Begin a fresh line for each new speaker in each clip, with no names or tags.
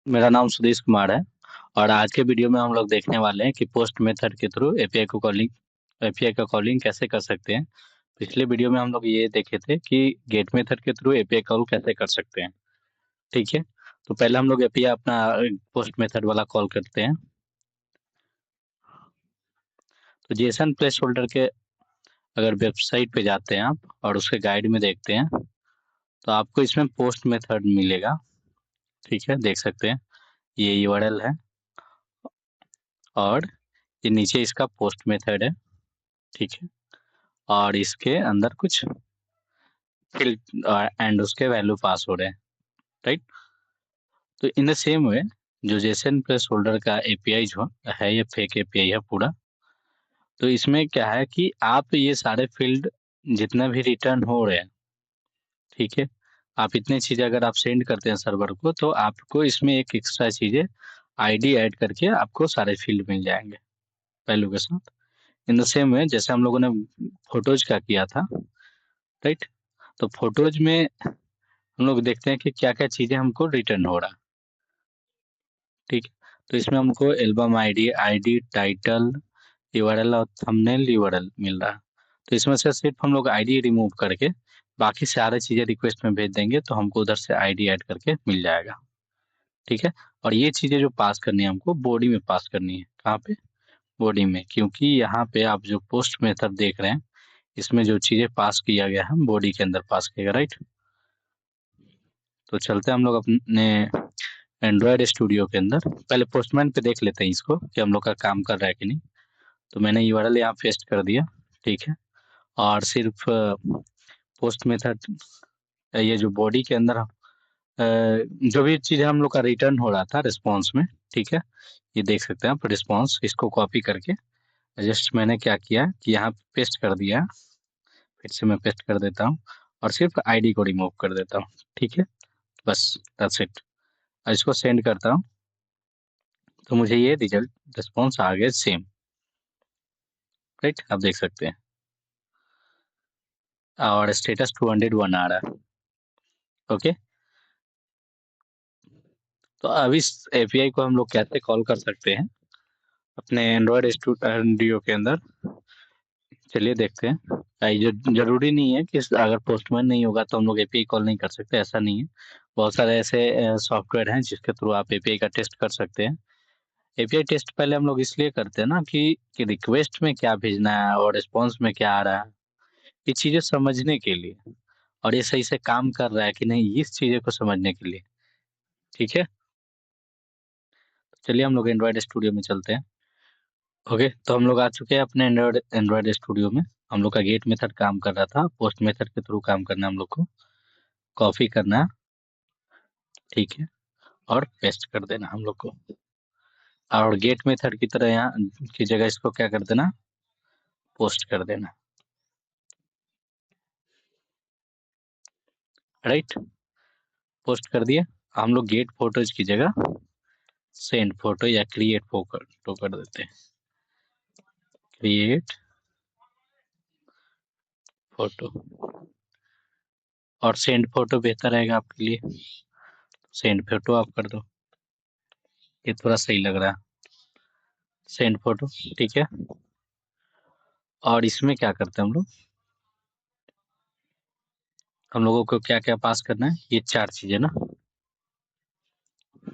मेरा नाम सुदेश कुमार है। और आज के वीडियो में हम लोग देखने वाले हैं कि पोस्ट मेथड के थ्रू एपीआई का कॉलिंग कैसे कर सकते हैं। पिछले वीडियो में हम लोग ये देखे थे कि गेट मेथड के थ्रू एपीआई कॉल कैसे कर सकते हैं। ठीक है, तो पहले हम लोग एपीआई अपना पोस्ट मेथड वाला कॉल करते हैं। तो जेसन प्लेस होल्डर के अगर वेबसाइट पे जाते हैं आप और उसके गाइड में देखते हैं तो आपको इसमें पोस्ट मेथड मिलेगा। ठीक है, देख सकते हैं ये यूआरएल है और ये नीचे इसका पोस्ट मेथड है। ठीक है, और इसके अंदर कुछ फील्ड एंड उसके वैल्यू पास हो रहे हैं। राइट, तो इन द सेम वे जो जेसन प्लेस होल्डर का एपीआई जो है ये फेक एपीआई है पूरा। तो इसमें क्या है कि आप ये सारे फील्ड जितना भी रिटर्न हो रहे हैं, ठीक है, आप इतने चीजें अगर आप सेंड करते हैं सर्वर को तो आपको इसमें एक एक्स्ट्रा चीजें आईडी ऐड करके आपको सारे फील्ड मिल जाएंगे वैल्यू के साथ। इन द सेम वे जैसे हम लोगों ने फोटोज का किया था। राइट, तो फोटोज में हम लोग देखते हैं कि क्या क्या चीजें हमको रिटर्न हो रहा है। ठीक है, तो इसमें हमको album ID, ID title, URL और थंबनेल यूआरएल मिल रहा है। तो इसमें से सिर्फ हम लोग आईडी रिमूव करके बाकी सारी चीजें रिक्वेस्ट में भेज देंगे तो हमको उधर से आईडी ऐड करके मिल जाएगा। ठीक है, और ये चीजें जो पास करनी है हमको बॉडी में पास करनी है। कहाँ पे? बॉडी में, क्योंकि यहाँ पे आप जो पोस्ट मेथड देख रहे हैं इसमें जो चीजें पास किया गया है बॉडी के अंदर पास किया गया। राइट, तो चलते हैं हम लोग अपने एंड्रॉयड स्टूडियो के अंदर। पहले पोस्टमैन पे देख लेते हैं इसको कि हम लोग का काम कर रहा है कि नहीं। तो मैंने यूआरएल यहाँ पेस्ट कर दिया। ठीक है, और सिर्फ पोस्ट मेथड ये जो बॉडी के अंदर जो भी चीज़ हम लोग का रिटर्न हो रहा था रिस्पॉन्स में। ठीक है, ये देख सकते हैं आप रिस्पॉन्स, इसको कॉपी करके जस्ट मैंने क्या किया कि यहाँ पेस्ट कर दिया। फिर से मैं पेस्ट कर देता हूँ और सिर्फ आईडी को रिमूव कर देता हूँ। ठीक है, बस दैट्स इट। और इसको सेंड करता हूँ तो मुझे ये रिजल्ट रिस्पॉन्स आ गया सेम। राइट, आप देख सकते हैं और स्टेटस 201 आ रहा है। ओके, तो अब इस एपीआई को हम लोग कैसे कॉल कर सकते हैं अपने एंड्रॉयड स्टूडियो के अंदर। चलिए देखते हैं। ये जरूरी नहीं है कि अगर पोस्टमैन नहीं होगा तो हम लोग एपीआई कॉल नहीं कर सकते, ऐसा नहीं है। बहुत सारे ऐसे सॉफ्टवेयर हैं जिसके थ्रू आप एपीआई का टेस्ट कर सकते हैं। एपीआई टेस्ट पहले हम लोग इसलिए करते हैं ना कि रिक्वेस्ट में क्या भेजना है और रिस्पॉन्स में क्या आ रहा है, ये चीजें समझने के लिए, और ये सही से काम कर रहा है कि नहीं इस चीजें को समझने के लिए। ठीक है, चलिए हम लोग एंड्रॉयड स्टूडियो में चलते हैं। ओके, तो हम लोग आ चुके हैं अपने एंड्रॉयड एंड्रॉयड स्टूडियो में। हम लोग का गेट मेथड काम कर रहा था, पोस्ट मेथड के थ्रू काम करना है हम लोग को। कॉपी करना है, ठीक है, और पेस्ट कर देना हम लोग को। और गेट मेथड की तरह यहाँ की जगह इसको क्या कर देना, पोस्ट कर देना। राइट, पोस्ट कर दिया। हम लोग गेट फोटोज की जगह सेंड फोटो या क्रिएट फोटो कर देते हैं। क्रिएट फोटो और सेंड फोटो बेहतर रहेगा आपके लिए। सेंड फोटो आप कर दो, ये थोड़ा सही लग रहा है। सेंड फोटो, ठीक है। और इसमें क्या करते हैं हम लोगों को क्या क्या पास करना है, ये चार चीजें ना।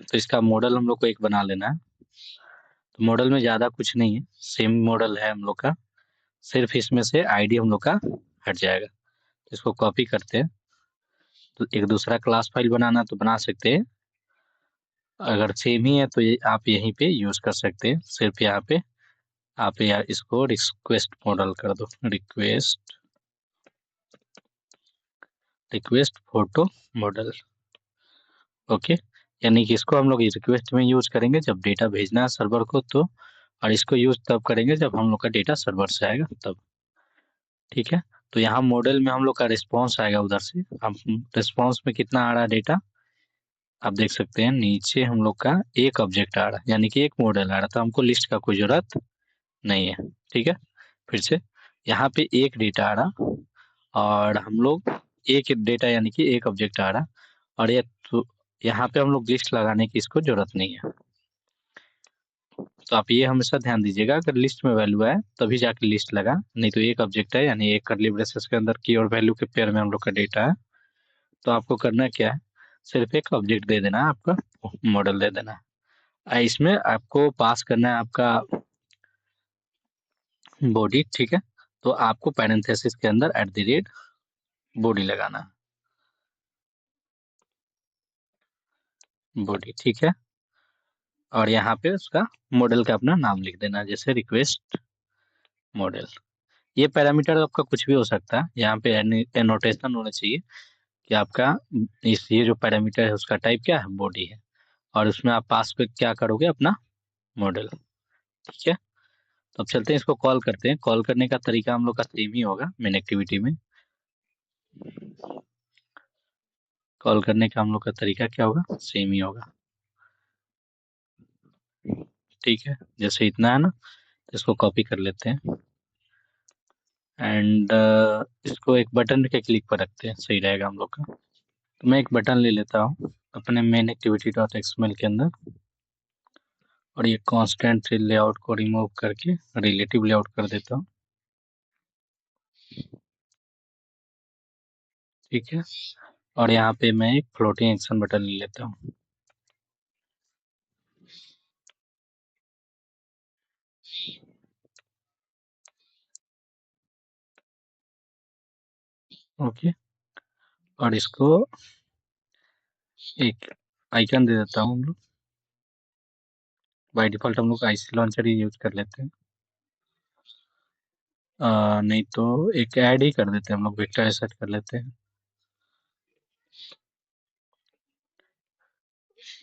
तो इसका मॉडल हम लोग को एक बना लेना है। तो मॉडल में ज्यादा कुछ नहीं है, सेम मॉडल है हम लोग का, सिर्फ इसमें से आईडी हम लोग का हट जाएगा। तो इसको कॉपी करते हैं। तो एक दूसरा क्लास फाइल बनाना तो बना सकते हैं, अगर सेम ही है तो ये आप यहीं पे यूज कर सकते हैं। सिर्फ यहाँ पे आप यार इसको रिक्वेस्ट मॉडल कर दो, request request photo model. Okay, यानी कि इसको हम लोग रिक्वेस्ट में यूज करेंगे जब डेटा भेजना है सर्वर को तो, और इसको यूज तब करेंगे जब हम लोग का डेटा सर्वर से आएगा तब। ठीक है, तो यहाँ मॉडल में हम लोग का रिस्पॉन्स आएगा उधर से। हम रिस्पॉन्स में कितना आ रहा है डेटा आप देख सकते हैं, नीचे हम लोग का एक ऑब्जेक्ट आ रहा है यानी कि एक मॉडल आ रहा है, तो हमको लिस्ट का कोई जरूरत नहीं है। ठीक है, फिर से यहाँ पे एक डेटा आ रहा और हम लोग एक डेटा यानी कि एक ऑब्जेक्ट आ रहा, और ये यहाँ पे हम लोग लिस्ट लगाने की इसको जरूरत नहीं है। तो आप ये हमेशा ध्यान दीजिएगा, अगर लिस्ट में वैल्यू है तभी जाके लिस्ट लगा, नहीं तो एक ऑब्जेक्ट है यानी एक कर्ली ब्रेसेस के अंदर की और वैल्यू के पेयर में हम लोग का डेटा है। तो आपको करना क्या है, सिर्फ एक ऑब्जेक्ट दे देना है, आपका मॉडल दे देना है। इसमें आपको पास करना है आपका बॉडी, ठीक है। तो आपको पैरेंथेसिस के अंदर @ बॉडी लगाना है, बॉडी, ठीक है। और यहाँ पे उसका मॉडल का अपना नाम लिख देना, जैसे रिक्वेस्ट मॉडल। ये पैरामीटर आपका कुछ भी हो सकता है, यहाँ पे एनोटेशन होना चाहिए कि आपका इस ये जो पैरामीटर है उसका टाइप क्या है, बॉडी है, और उसमें आप पास पे क्या करोगे, अपना मॉडल, ठीक है। तो अब चलते हैं इसको कॉल करते हैं। कॉल करने का तरीका हम लोग का सेम ही होगा मेन एक्टिविटी में। कॉल करने का हम लोग का तरीका क्या होगा, सेम ही होगा, ठीक है। जैसे इतना है ना, तो इसको कॉपी कर लेते हैं एंड इसको एक बटन के क्लिक पर रखते हैं, सही रहेगा हम लोग का। तो मैं एक बटन ले लेता हूँ अपने मेन एक्टिविटी डॉट एक्सएमएल के अंदर, और ये कांस्टेंट लेआउट को रिमूव करके रिलेटिव लेआउट कर देता हूँ, ठीक है। और यहाँ पे मैं एक फ्लोटिंग एक्शन बटन ले लेता हूँ, ओके। और इसको एक आइकन दे देता हूँ हम लोग। बाय डिफॉल्ट हम लोग आईसी लॉन्चर ही यूज कर लेते हैं, नहीं तो एक ऐड ही कर देते हैं हम लोग, वेक्टर सेट कर लेते हैं।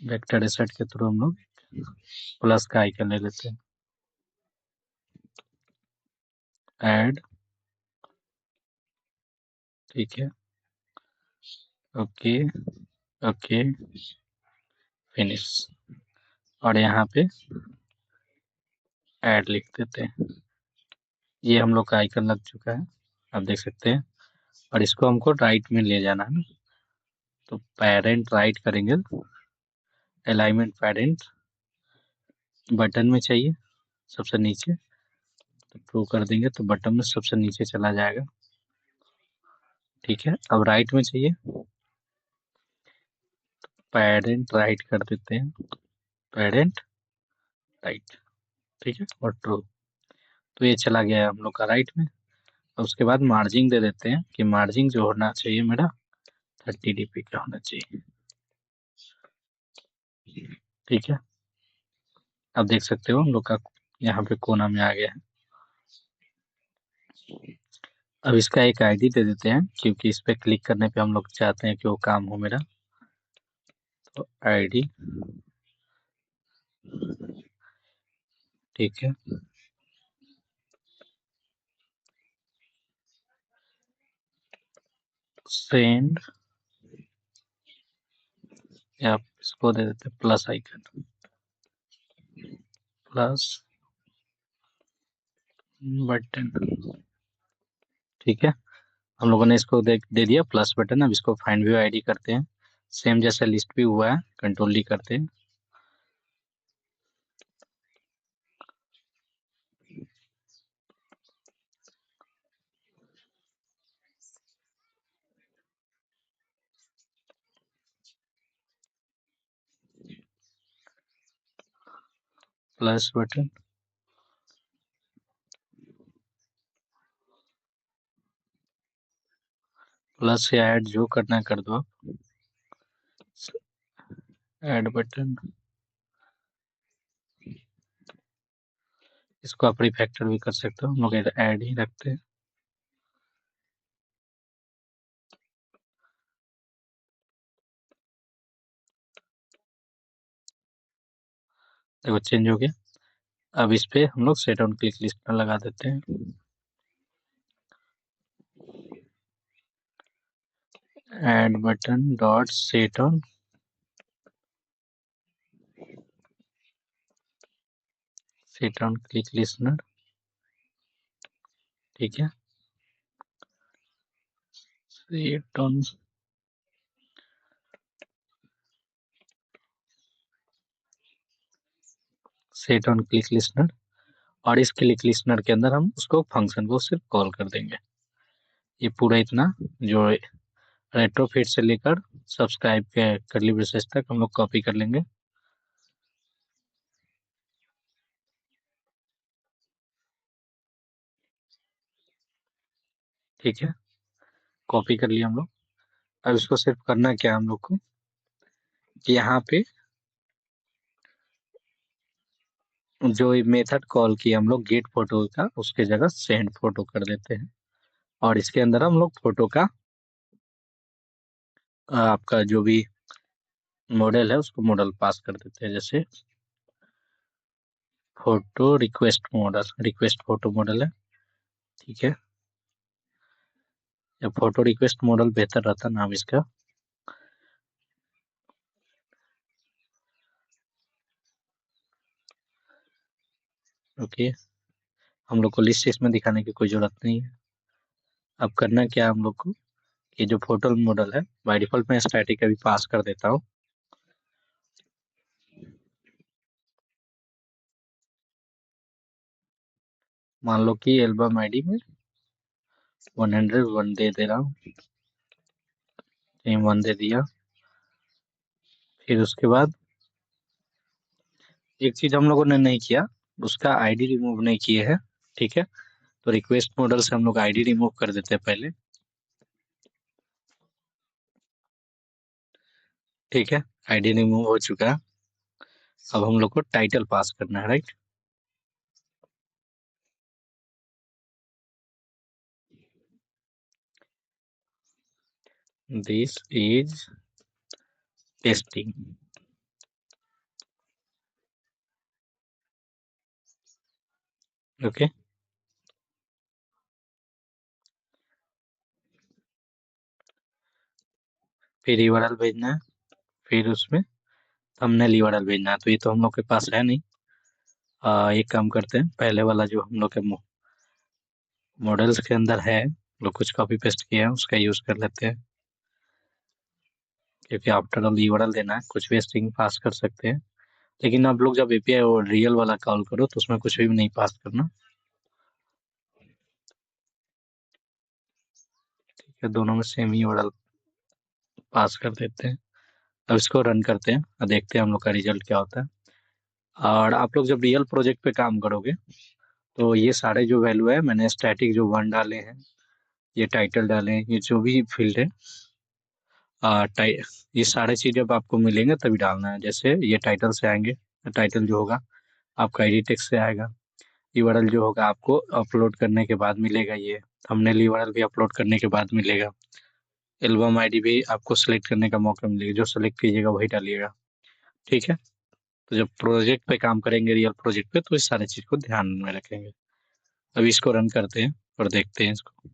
वेक्टर सेट के थ्रू हम लोग प्लस का आइकन ले लेते हैं, ऐड, ठीक है, ओके, ओके, फिनिश। और यहाँ पे ऐड लिख देते हैं। ये हम लोग का आइकन लग चुका है, आप देख सकते हैं। और इसको हमको राइट में ले जाना है ना, तो पेरेंट राइट करेंगे, अलाइनमेंट पेरेंट बटन में चाहिए सबसे नीचे, तो ट्रू कर देंगे तो बटन में सबसे नीचे चला जाएगा, ठीक है। अब राइट में चाहिए, पेरेंट राइट कर देते हैं, पेरेंट राइट, ठीक है, और ट्रू। तो ये चला गया है हम लोग का राइट में। और उसके बाद मार्जिन दे देते हैं कि मार्जिन जो होना चाहिए मेरा 30 dp का होना चाहिए, ठीक है। आप देख सकते हो हम लोग का यहाँ पे कोना में आ गया है। अब इसका एक आईडी दे देते हैं, क्योंकि इस पे क्लिक करने पे हम लोग चाहते हैं कि वो काम हो मेरा। तो आईडी, ठीक है, सेंड, या आप इसको दे देते हैं प्लस आइकन, प्लस बटन, ठीक है। हम लोगों ने इसको दे दिया प्लस बटन। अब इसको फाइंड व्यू आईडी करते हैं, सेम जैसे लिस्ट भी हुआ है, कंट्रोल डी करते हैं, प्लस बटन, प्लस या ऐड जो करना है कर दो आप, ऐड बटन। इसको आप रिफैक्टर भी कर सकते हो, हम लोग ऐड ही रखते हैं। देखो चेंज हो गया। अब इस पे हम लोग सेट ऑन क्लिक लिस्ट में लगा देते हैं, add button dot set on, set on click listener, ठीक है, set on set on click listener, और इस क्लिक लिस्नर के अंदर हम उसको फंक्शन को सिर्फ कॉल कर देंगे। ये पूरा इतना जो रेट्रोफिट से लेकर सब्सक्राइब के करली ब्रेसेस तक हम लोग कॉपी कर लेंगे। ठीक है, कॉपी कर लिया हम लोग। अब इसको सिर्फ करना क्या है हम लोग को कि यहाँ पे जो मेथड कॉल किया हम लोग गेट फोटो का, उसके जगह सेंड फोटो कर देते हैं, और इसके अंदर हम लोग फोटो का आपका जो भी मॉडल है उसको मॉडल पास कर देते हैं। जैसे photo request model, request photo model है। ठीक है, या फोटो रिक्वेस्ट मॉडल बेहतर रहता नाम इसका। ओके, हम लोग को लिस्ट इसमें दिखाने की कोई जरूरत नहीं है। अब करना क्या है हम लोग को, ये जो फोटो मॉडल है बाय डिफॉल्ट मैं स्टैटिक अभी पास कर देता हूँ। मान लो कि एल्बम आईडी में 101 दे दे रहा हूँ, सेम 1 दे दिया। फिर उसके बाद एक चीज हम लोगों ने नहीं किया, उसका आईडी रिमूव नहीं किए हैं। ठीक है, तो रिक्वेस्ट मॉडल से हम लोग आईडी रिमूव कर देते हैं पहले। ठीक है, आईडी रिमूव हो चुका है। अब हम लोग को टाइटल पास करना है, right. This is testing. Okay, फिर यूआरएल भेजना है, फिर उसमें थंबनेल यूआरएल भेजना है। तो ये तो हम लोग के पास है नहीं। एक काम करते हैं, पहले वाला जो हम लोग के मॉडल्स के अंदर है, लोग कुछ कॉपी पेस्ट किया है, उसका यूज कर लेते हैं। क्योंकि आफ्टर ऑल यूआरएल देना है, कुछ भी स्ट्रिंग पास कर सकते हैं। लेकिन आप लोग जब एपीआई और रियल वाला कॉल करो तो उसमें कुछ भी नहीं पास करना। ठीक है, दोनों में सेम ही यूआरएल पास कर देते हैं। अब इसको रन करते हैं और देखते हैं हम लोग का रिजल्ट क्या होता है। और आप लोग जब रियल प्रोजेक्ट पे काम करोगे तो ये सारे जो वैल्यू है, मैंने स्टैटिक जो 1 डाले हैं, ये टाइटल डाले हैं, ये जो भी फील्ड है, ये सारे चीज जब आपको मिलेंगे तभी डालना है। जैसे ये टाइटल से आएंगे, टाइटल जो होगा आपका आईडी टेक्स्ट से आएगा। यूआरएल जो होगा आपको अपलोड करने के बाद मिलेगा, ये थंबनेल यूआरएल भी अपलोड करने के बाद मिलेगा। एल्बम आईडी भी आपको सेलेक्ट करने का मौका मिलेगा, जो सेलेक्ट कीजिएगा वही डालिएगा। ठीक है, तो जब प्रोजेक्ट पे काम करेंगे, रियल प्रोजेक्ट पे, तो इस सारे चीज को ध्यान में रखेंगे। अब इसको रन करते हैं और देखते हैं इसको।